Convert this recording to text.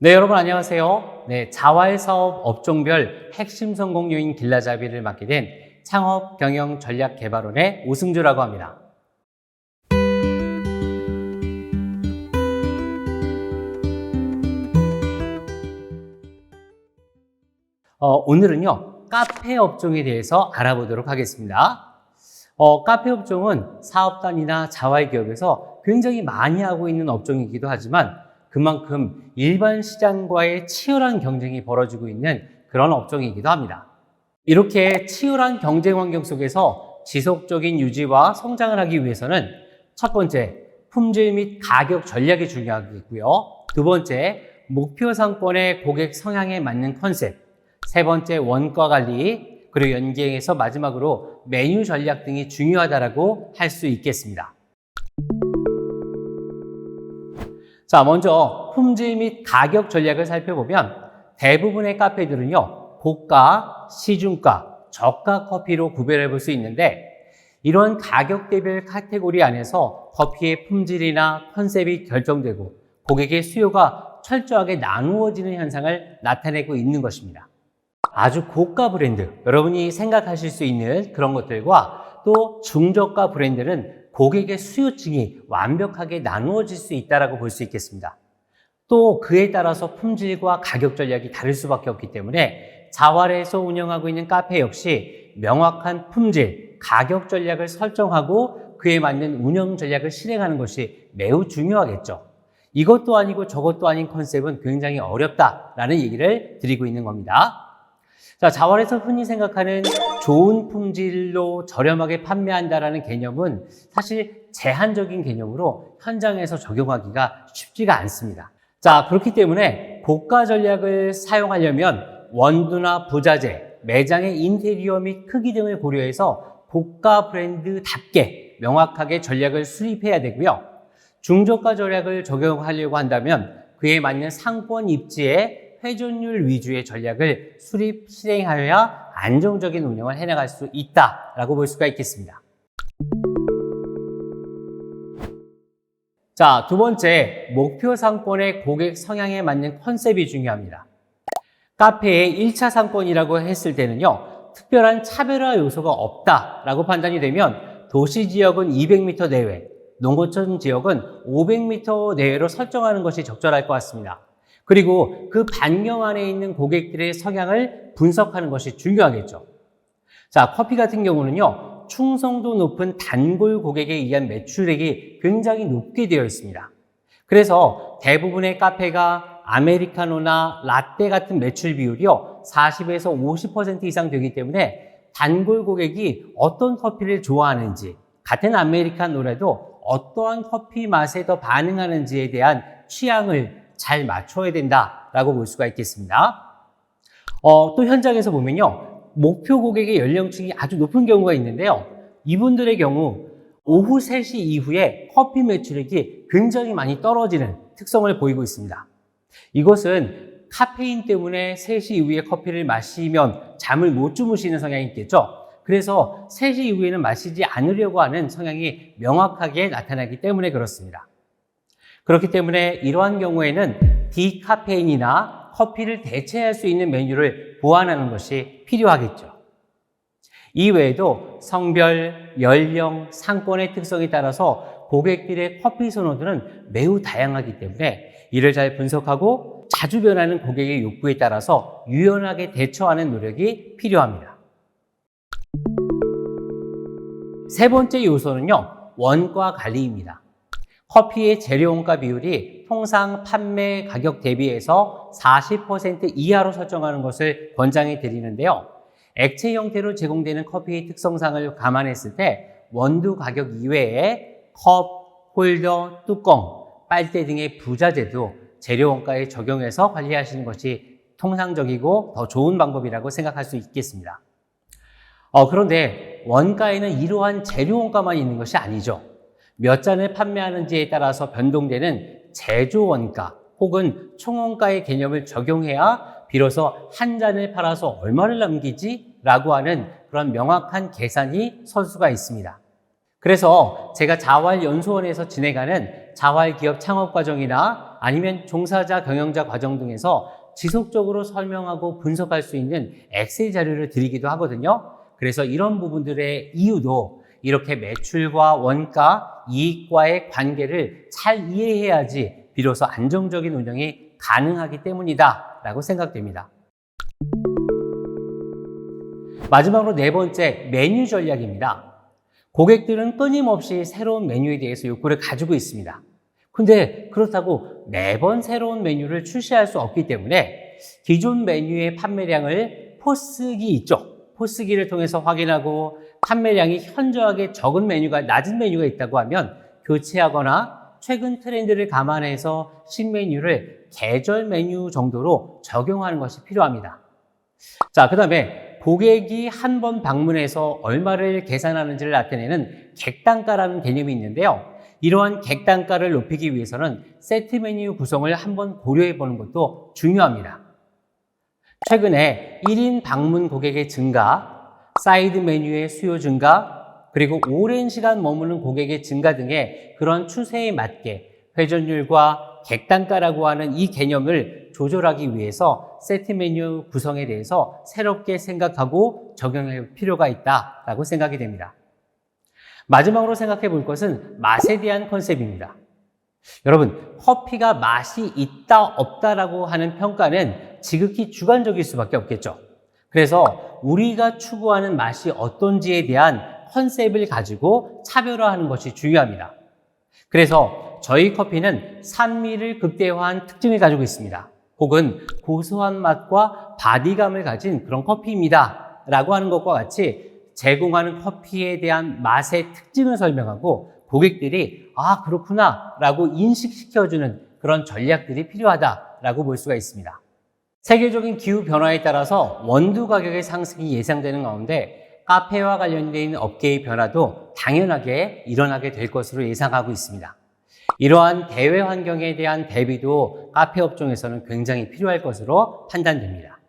네, 여러분 안녕하세요. 네, 자활사업 업종별 핵심 성공 요인 길라잡이를 맡게 된 창업 경영 전략 개발원의 오승주라고 합니다. 오늘은요, 카페 업종에 대해서 알아보도록 하겠습니다. 카페 업종은 사업단이나 자활기업에서 굉장히 많이 하고 있는 업종이기도 하지만 그만큼 일반 시장과의 치열한 경쟁이 벌어지고 있는 그런 업종이기도 합니다. 이렇게 치열한 경쟁 환경 속에서 지속적인 유지와 성장을 하기 위해서는 첫 번째, 품질 및 가격 전략이 중요하겠고요. 두 번째, 목표 상권의 고객 성향에 맞는 컨셉. 세 번째, 원가 관리. 그리고 연계해서 마지막으로 메뉴 전략 등이 중요하다고 할 수 있겠습니다. 자, 먼저 품질 및 가격 전략을 살펴보면 대부분의 카페들은요, 고가, 시중가, 저가 커피로 구별해 볼 수 있는데 이런 가격대별 카테고리 안에서 커피의 품질이나 컨셉이 결정되고 고객의 수요가 철저하게 나누어지는 현상을 나타내고 있는 것입니다. 아주 고가 브랜드, 여러분이 생각하실 수 있는 그런 것들과 또 중저가 브랜드는 고객의 수요층이 완벽하게 나누어질 수 있다고 볼 수 있겠습니다. 또 그에 따라서 품질과 가격 전략이 다를 수밖에 없기 때문에 자활에서 운영하고 있는 카페 역시 명확한 품질, 가격 전략을 설정하고 그에 맞는 운영 전략을 실행하는 것이 매우 중요하겠죠. 이것도 아니고 저것도 아닌 컨셉은 굉장히 어렵다라는 얘기를 드리고 있는 겁니다. 자, 자활에서 흔히 생각하는 좋은 품질로 저렴하게 판매한다라는 개념은 사실 제한적인 개념으로 현장에서 적용하기가 쉽지가 않습니다. 자, 그렇기 때문에 고가 전략을 사용하려면 원두나 부자재, 매장의 인테리어 및 크기 등을 고려해서 고가 브랜드답게 명확하게 전략을 수립해야 되고요. 중저가 전략을 적용하려고 한다면 그에 맞는 상권 입지에 회전율 위주의 전략을 수립, 실행하여야 안정적인 운영을 해나갈 수 있다라고 볼 수가 있겠습니다. 자, 두 번째, 목표 상권의 고객 성향에 맞는 컨셉이 중요합니다. 카페의 1차 상권이라고 했을 때는요, 특별한 차별화 요소가 없다라고 판단이 되면 도시 지역은 200m 내외, 농어촌 지역은 500m 내외로 설정하는 것이 적절할 것 같습니다. 그리고 그 반경 안에 있는 고객들의 성향을 분석하는 것이 중요하겠죠. 자, 커피 같은 경우는요, 충성도 높은 단골 고객에 의한 매출액이 굉장히 높게 되어 있습니다. 그래서 대부분의 카페가 아메리카노나 라떼 같은 매출 비율이요, 40에서 50% 이상 되기 때문에 단골 고객이 어떤 커피를 좋아하는지, 같은 아메리카노라도 어떠한 커피 맛에 더 반응하는지에 대한 취향을 잘 맞춰야 된다라고 볼 수가 있겠습니다. 또 현장에서 보면요, 목표 고객의 연령층이 아주 높은 경우가 있는데요. 이분들의 경우 오후 3시 이후에 커피 매출액이 굉장히 많이 떨어지는 특성을 보이고 있습니다. 이것은 카페인 때문에 3시 이후에 커피를 마시면 잠을 못 주무시는 성향이 있겠죠. 그래서 3시 이후에는 마시지 않으려고 하는 성향이 명확하게 나타나기 때문에 그렇습니다. 그렇기 때문에 이러한 경우에는 디카페인이나 커피를 대체할 수 있는 메뉴를 보완하는 것이 필요하겠죠. 이외에도 성별, 연령, 상권의 특성에 따라서 고객들의 커피 선호들은 매우 다양하기 때문에 이를 잘 분석하고 자주 변하는 고객의 욕구에 따라서 유연하게 대처하는 노력이 필요합니다. 세 번째 요소는요, 원가 관리입니다. 커피의 재료 원가 비율이 통상 판매 가격 대비해서 40% 이하로 설정하는 것을 권장해 드리는데요. 액체 형태로 제공되는 커피의 특성상을 감안했을 때 원두 가격 이외에 컵, 홀더, 뚜껑, 빨대 등의 부자재도 재료 원가에 적용해서 관리하시는 것이 통상적이고 더 좋은 방법이라고 생각할 수 있겠습니다. 그런데 원가에는 이러한 재료 원가만 있는 것이 아니죠. 몇 잔을 판매하는지에 따라서 변동되는 제조 원가 혹은 총원가의 개념을 적용해야 비로소 한 잔을 팔아서 얼마를 남기지? 라고 하는 그런 명확한 계산이 설 수가 있습니다. 그래서 제가 자활연수원에서 진행하는 자활기업 창업과정이나 아니면 종사자, 경영자 과정 등에서 지속적으로 설명하고 분석할 수 있는 엑셀 자료를 드리기도 하거든요. 그래서 이런 부분들의 이유도 이렇게 매출과 원가, 이익과의 관계를 잘 이해해야지 비로소 안정적인 운영이 가능하기 때문이다 라고 생각됩니다. 마지막으로 네 번째, 메뉴 전략입니다. 고객들은 끊임없이 새로운 메뉴에 대해서 욕구를 가지고 있습니다. 근데 그렇다고 매번 새로운 메뉴를 출시할 수 없기 때문에 기존 메뉴의 판매량을 포스기 있죠. 포스기를 통해서 확인하고 판매량이 현저하게 적은 메뉴가, 낮은 메뉴가 있다고 하면 교체하거나 최근 트렌드를 감안해서 신메뉴를 계절 메뉴 정도로 적용하는 것이 필요합니다. 자, 그 다음에 고객이 한 번 방문해서 얼마를 계산하는지를 나타내는 객단가라는 개념이 있는데요. 이러한 객단가를 높이기 위해서는 세트 메뉴 구성을 한번 고려해 보는 것도 중요합니다. 최근에 1인 방문 고객의 증가, 사이드 메뉴의 수요 증가, 그리고 오랜 시간 머무는 고객의 증가 등의 그런 추세에 맞게 회전율과 객단가라고 하는 이 개념을 조절하기 위해서 세트 메뉴 구성에 대해서 새롭게 생각하고 적용할 필요가 있다라고 생각이 됩니다. 마지막으로 생각해 볼 것은 맛에 대한 컨셉입니다. 여러분, 커피가 맛이 있다 없다라고 하는 평가는 지극히 주관적일 수밖에 없겠죠. 그래서 우리가 추구하는 맛이 어떤지에 대한 컨셉을 가지고 차별화하는 것이 중요합니다. 그래서 저희 커피는 산미를 극대화한 특징을 가지고 있습니다. 혹은 고소한 맛과 바디감을 가진 그런 커피입니다 라고 하는 것과 같이 제공하는 커피에 대한 맛의 특징을 설명하고 고객들이 아 그렇구나 라고 인식시켜주는 그런 전략들이 필요하다라고 볼 수가 있습니다. 세계적인 기후 변화에 따라서 원두 가격의 상승이 예상되는 가운데 카페와 관련되어 있는 업계의 변화도 당연하게 일어나게 될 것으로 예상하고 있습니다. 이러한 대외 환경에 대한 대비도 카페 업종에서는 굉장히 필요할 것으로 판단됩니다.